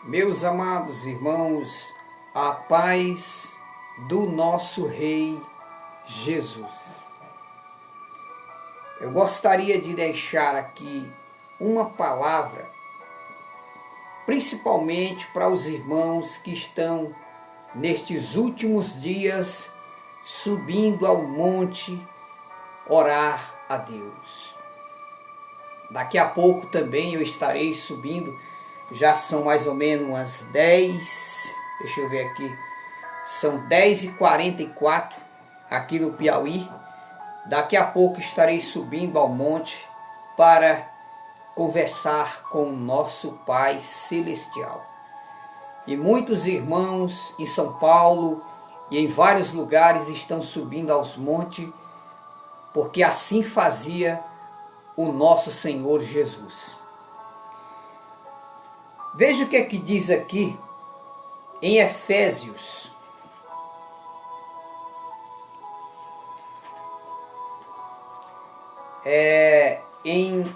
Meus amados irmãos, a paz do nosso Rei Jesus. Eu gostaria de deixar aqui uma palavra, principalmente para os irmãos que estão nestes últimos dias subindo ao monte orar a Deus. Daqui a pouco também eu estarei subindo. Já são mais ou menos umas 10, deixa eu ver aqui, são 10h44 aqui no Piauí. Daqui a pouco estarei subindo ao monte para conversar com o nosso Pai Celestial. E muitos irmãos em São Paulo e em vários lugares estão subindo aos montes, porque assim fazia o nosso Senhor Jesus. Veja o que é que diz aqui em Efésios. Em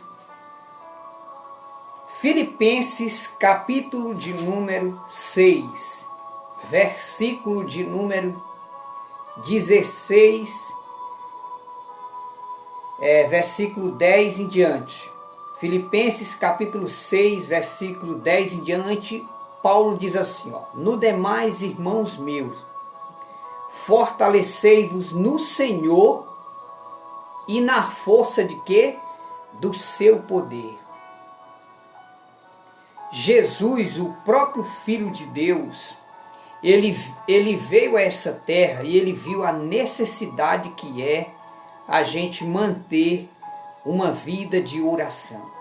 Filipenses, capítulo de número 6, versículo de número 16, versículo 10 em diante. Filipenses capítulo 6, versículo 10 em diante, Paulo diz assim, no demais, irmãos meus, fortalecei-vos no Senhor e na força de quê? Do seu poder. Jesus, o próprio Filho de Deus, ele veio a essa terra e ele viu a necessidade que é a gente manter uma vida de oração.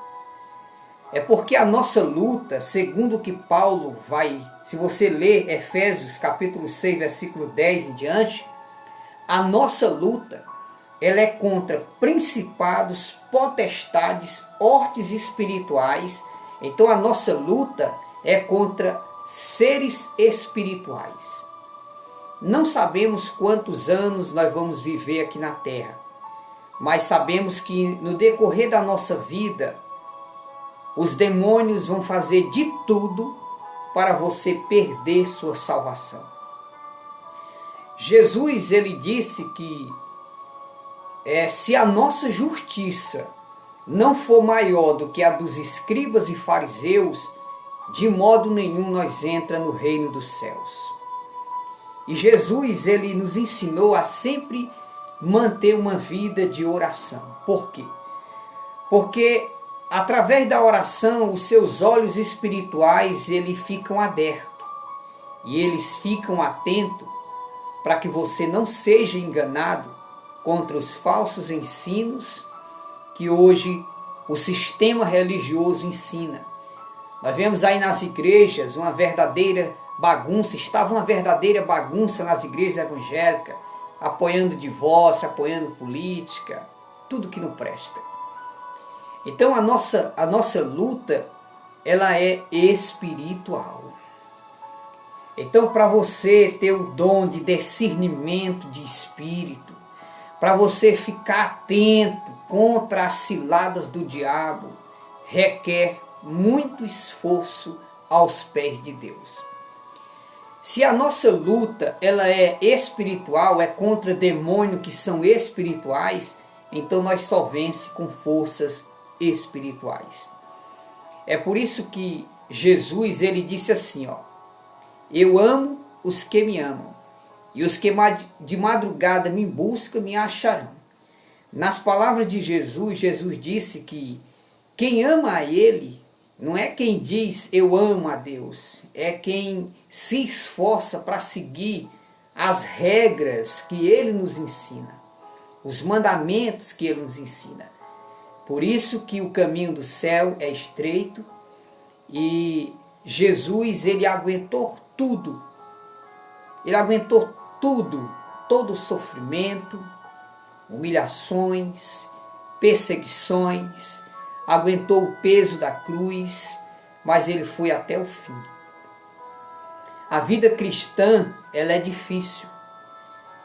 É porque a nossa luta, segundo o que Paulo vai, se você ler Efésios capítulo 6, versículo 10 em diante, a nossa luta, ela é contra principados, potestades, hortes espirituais. Então a nossa luta é contra seres espirituais. Não sabemos quantos anos nós vamos viver aqui na terra, mas sabemos que no decorrer da nossa vida, os demônios vão fazer de tudo para você perder sua salvação. Jesus, ele disse que se a nossa justiça não for maior do que a dos escribas e fariseus, de modo nenhum nós entramos no reino dos céus. E Jesus, ele nos ensinou a sempre manter uma vida de oração. Por quê? Porque através da oração, os seus olhos espirituais eles ficam abertos. E eles ficam atentos para que você não seja enganado contra os falsos ensinos que hoje o sistema religioso ensina. Nós vemos aí nas igrejas uma verdadeira bagunça, estava uma verdadeira bagunça nas igrejas evangélicas, apoiando divórcio, apoiando política, tudo que não presta. Então a nossa luta, ela é espiritual. Então para você ter o dom de discernimento de espírito, para você ficar atento contra as ciladas do diabo, requer muito esforço aos pés de Deus. Se a nossa luta ela é espiritual, é contra demônios que são espirituais, então nós só vence com forças espirituais. É por isso que Jesus ele disse assim, eu amo os que me amam, e os que de madrugada me buscam me acharão. Nas palavras de Jesus, Jesus disse que quem ama a Ele não é quem diz eu amo a Deus, é quem se esforça para seguir as regras que Ele nos ensina, os mandamentos que Ele nos ensina. Por isso que o caminho do céu é estreito e Jesus ele aguentou tudo. Ele aguentou tudo, todo o sofrimento, humilhações, perseguições, aguentou o peso da cruz, mas ele foi até o fim. A vida cristã, ela é difícil,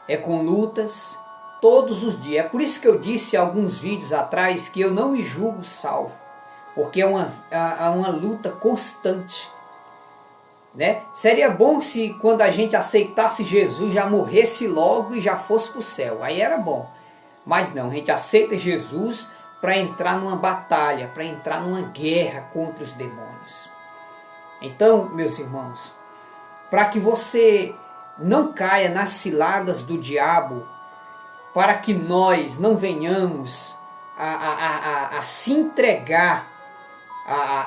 é com lutas todos os dias. É por isso que eu disse há alguns vídeos atrás que eu não me julgo salvo, porque é uma luta constante. né? Seria bom se quando a gente aceitasse Jesus já morresse logo e já fosse para o céu. Aí era bom. Mas não, a gente aceita Jesus para entrar numa batalha, para entrar numa guerra contra os demônios. Então, meus irmãos, para que você não caia nas ciladas do diabo, para que nós não venhamos a se entregar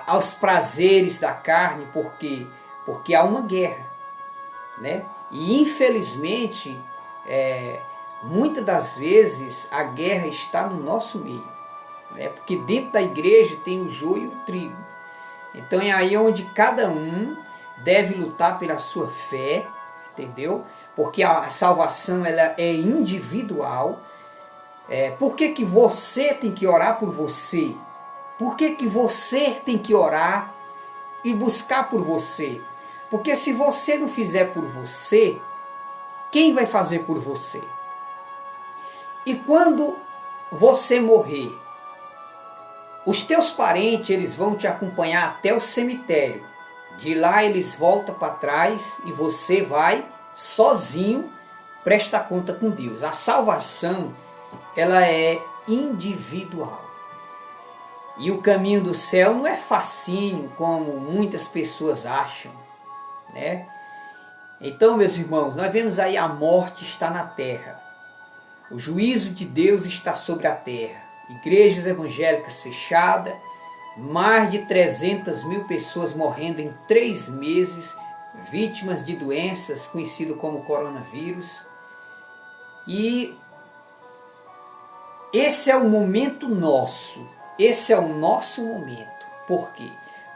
aos prazeres da carne, porque há uma guerra, né? E infelizmente, muitas das vezes a guerra está no nosso meio, né? Porque dentro da igreja tem o joio e o trigo. Então é aí onde cada um deve lutar pela sua fé, entendeu? Porque a salvação ela é individual. Por que que você tem que orar por você? Por que que você tem que orar e buscar por você? Porque se você não fizer por você, quem vai fazer por você? E quando você morrer, os teus parentes eles vão te acompanhar até o cemitério. De lá eles voltam para trás e você vai sozinho prestar conta com Deus. A salvação ela é individual. E o caminho do céu não é facinho como muitas pessoas acham, né? Então, meus irmãos, nós vemos aí a morte está na terra. O juízo de Deus está sobre a terra. Igrejas evangélicas fechadas, mais de 300 mil pessoas morrendo em 3 meses, vítimas de doenças conhecidas como coronavírus. E esse é o momento nosso, esse é o nosso momento. Por quê?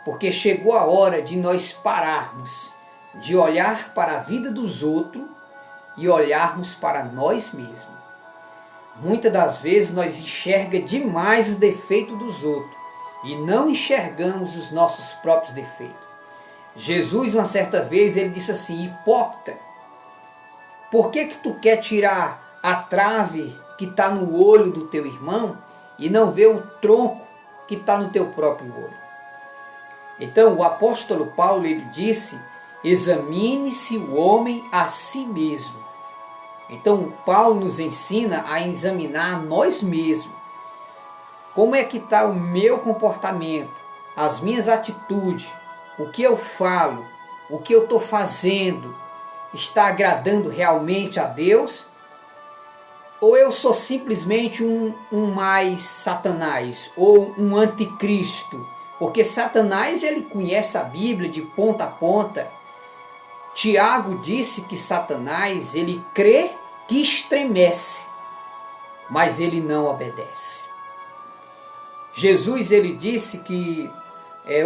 Porque chegou a hora de nós pararmos de olhar para a vida dos outros e olharmos para nós mesmos. Muitas das vezes nós enxergamos demais o defeito dos outros e não enxergamos os nossos próprios defeitos. Jesus, uma certa vez, ele disse assim: hipócrita, por que que tu quer tirar a trave que está no olho do teu irmão e não vê o tronco que está no teu próprio olho? Então o apóstolo Paulo ele disse: examine-se o homem a si mesmo. Então Paulo nos ensina a examinar nós mesmos. Como é que está o meu comportamento, as minhas atitudes, o que eu falo, o que eu estou fazendo, está agradando realmente a Deus? Ou eu sou simplesmente um mais Satanás, ou um anticristo? Porque Satanás ele conhece a Bíblia de ponta a ponta. Tiago disse que Satanás ele crê que estremece, mas ele não obedece. Jesus ele disse que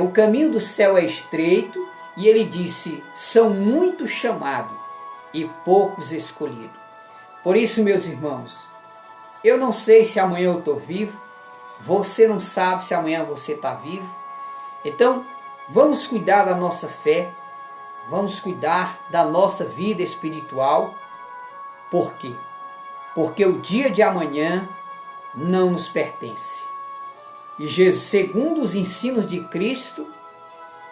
o caminho do céu é estreito, e ele disse: são muitos chamados e poucos escolhidos. Por isso, meus irmãos, eu não sei se amanhã eu estou vivo, você não sabe se amanhã você está vivo. Então, vamos cuidar da nossa fé, vamos cuidar da nossa vida espiritual. Por quê? Porque o dia de amanhã não nos pertence. E Jesus, segundo os ensinos de Cristo,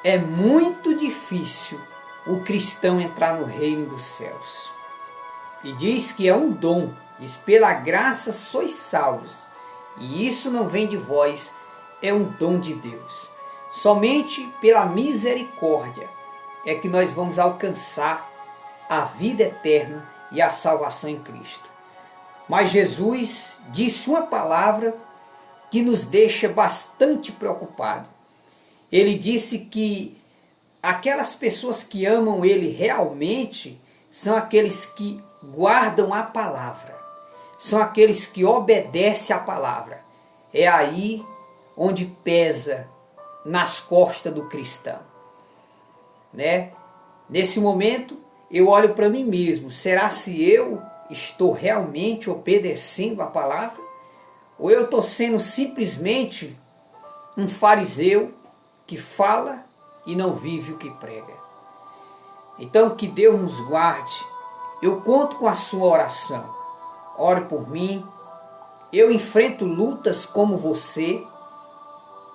é muito difícil o cristão entrar no reino dos céus. E diz que é um dom, diz: pela graça sois salvos, e isso não vem de vós, é um dom de Deus. Somente pela misericórdia é que nós vamos alcançar a vida eterna e a salvação em Cristo. Mas Jesus disse uma palavra que nos deixa bastante preocupados. Ele disse que aquelas pessoas que amam Ele realmente são aqueles que guardam a palavra, são aqueles que obedecem à palavra. É aí onde pesa nas costas do cristão, né? Nesse momento eu olho para mim mesmo: será se eu estou realmente obedecendo a palavra? Ou eu estou sendo simplesmente um fariseu que fala e não vive o que prega? Então que Deus nos guarde. Eu conto com a sua oração. Ore por mim. Eu enfrento lutas como você,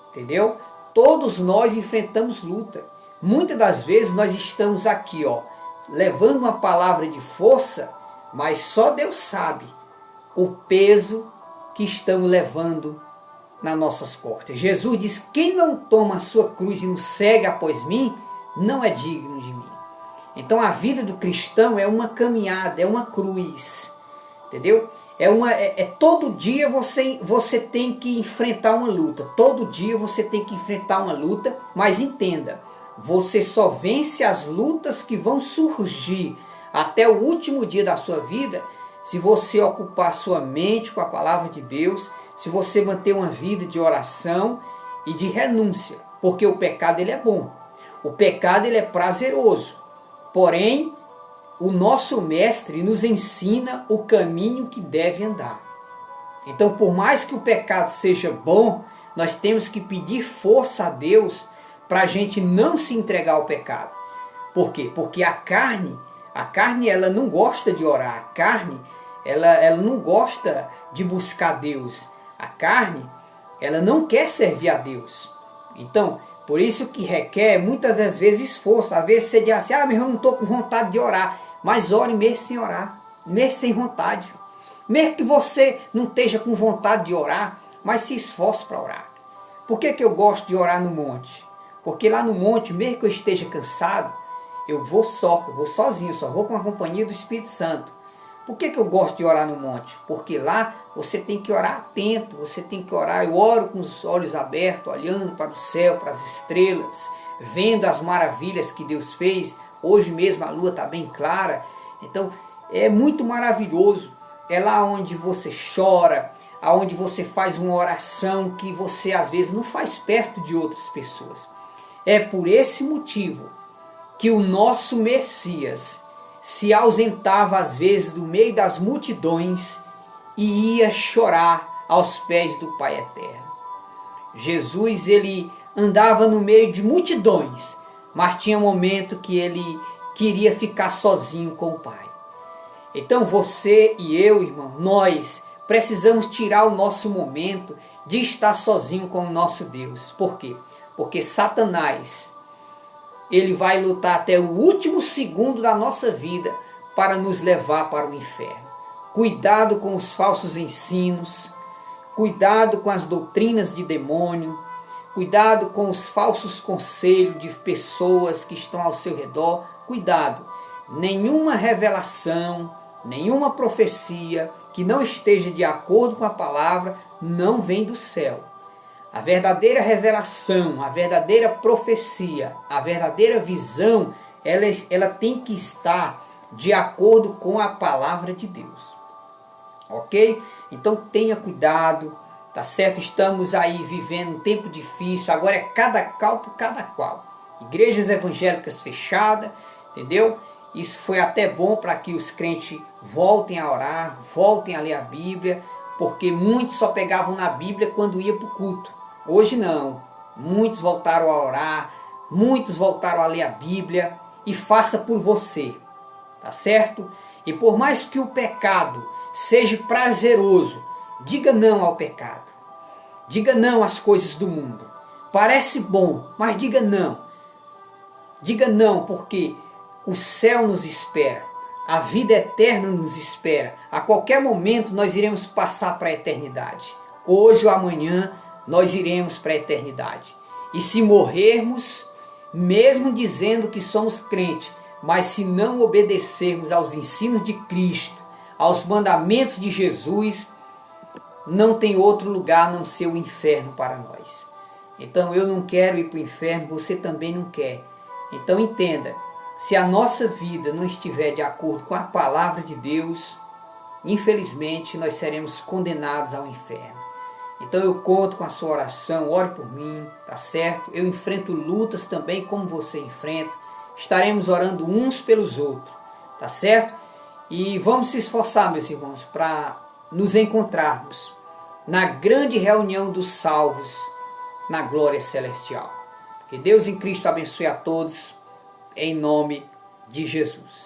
entendeu? Todos nós enfrentamos luta. muitas das vezes nós estamos aqui, levando uma palavra de força, mas só Deus sabe o peso que estamos levando nas nossas costas. Jesus diz: quem não toma a sua cruz e nos segue após mim, não é digno de mim. Então a vida do cristão é uma caminhada, é uma cruz, entendeu? Todo dia você tem que enfrentar uma luta, todo dia você tem que enfrentar uma luta, mas entenda, você só vence as lutas que vão surgir até o último dia da sua vida, se você ocupar sua mente com a palavra de Deus, se você manter uma vida de oração e de renúncia, porque o pecado ele é bom, o pecado ele é prazeroso, porém o nosso mestre nos ensina o caminho que deve andar. Então, por mais que o pecado seja bom, nós temos que pedir força a Deus para a gente não se entregar ao pecado. Por quê? Porque a carne ela não gosta de orar, a carne ela não gosta de buscar Deus, a carne ela não quer servir a Deus. Então, por isso que requer muitas das vezes esforço. Às vezes você diz assim: mas eu não estou com vontade de orar. Mas ore mesmo sem orar, mesmo sem vontade. Mesmo que você não esteja com vontade de orar, mas se esforce para orar. Por que eu gosto de orar no monte? Porque lá no monte, mesmo que eu esteja cansado, eu vou sozinho, só vou com a companhia do Espírito Santo. Por que eu gosto de orar no monte? Porque lá você tem que orar atento, você tem que orar. Eu oro com os olhos abertos, olhando para o céu, para as estrelas, vendo as maravilhas que Deus fez. Hoje mesmo a lua está bem clara, então é muito maravilhoso. É lá onde você chora, aonde você faz uma oração que você às vezes não faz perto de outras pessoas. É por esse motivo que o nosso Messias se ausentava às vezes do meio das multidões e ia chorar aos pés do Pai Eterno. Jesus ele andava no meio de multidões, mas tinha um momento que ele queria ficar sozinho com o Pai. Então você e eu, irmão, nós precisamos tirar o nosso momento de estar sozinho com o nosso Deus. Por quê? Porque Satanás, ele vai lutar até o último segundo da nossa vida para nos levar para o inferno. Cuidado com os falsos ensinos, cuidado com as doutrinas de demônio, cuidado com os falsos conselhos de pessoas que estão ao seu redor. Cuidado, nenhuma revelação, nenhuma profecia que não esteja de acordo com a palavra não vem do céu. A verdadeira revelação, a verdadeira profecia, a verdadeira visão, ela tem que estar de acordo com a palavra de Deus. Ok? Então tenha cuidado, tá certo? Estamos aí vivendo um tempo difícil, agora é cada qual por cada qual. Igrejas evangélicas fechadas, entendeu? Isso foi até bom para que os crentes voltem a orar, voltem a ler a Bíblia, porque muitos só pegavam na Bíblia quando ia para o culto. Hoje não, muitos voltaram a orar, muitos voltaram a ler a Bíblia, e faça por você, tá certo? E por mais que o pecado seja prazeroso, diga não ao pecado, diga não às coisas do mundo. Parece bom, mas diga não. Diga não, porque o céu nos espera, a vida eterna nos espera. A qualquer momento nós iremos passar para a eternidade. Hoje ou amanhã nós iremos para a eternidade. E se morrermos, mesmo dizendo que somos crentes, mas se não obedecermos aos ensinos de Cristo, aos mandamentos de Jesus, não tem outro lugar a não ser o inferno para nós. Então eu não quero ir para o inferno, você também não quer. Então entenda, se a nossa vida não estiver de acordo com a palavra de Deus, infelizmente nós seremos condenados ao inferno. Então eu conto com a sua oração, ore por mim, tá certo? Eu enfrento lutas também como você enfrenta. Estaremos orando uns pelos outros, tá certo? E vamos se esforçar, meus irmãos, para nos encontrarmos na grande reunião dos salvos, na glória celestial. Que Deus em Cristo abençoe a todos, em nome de Jesus.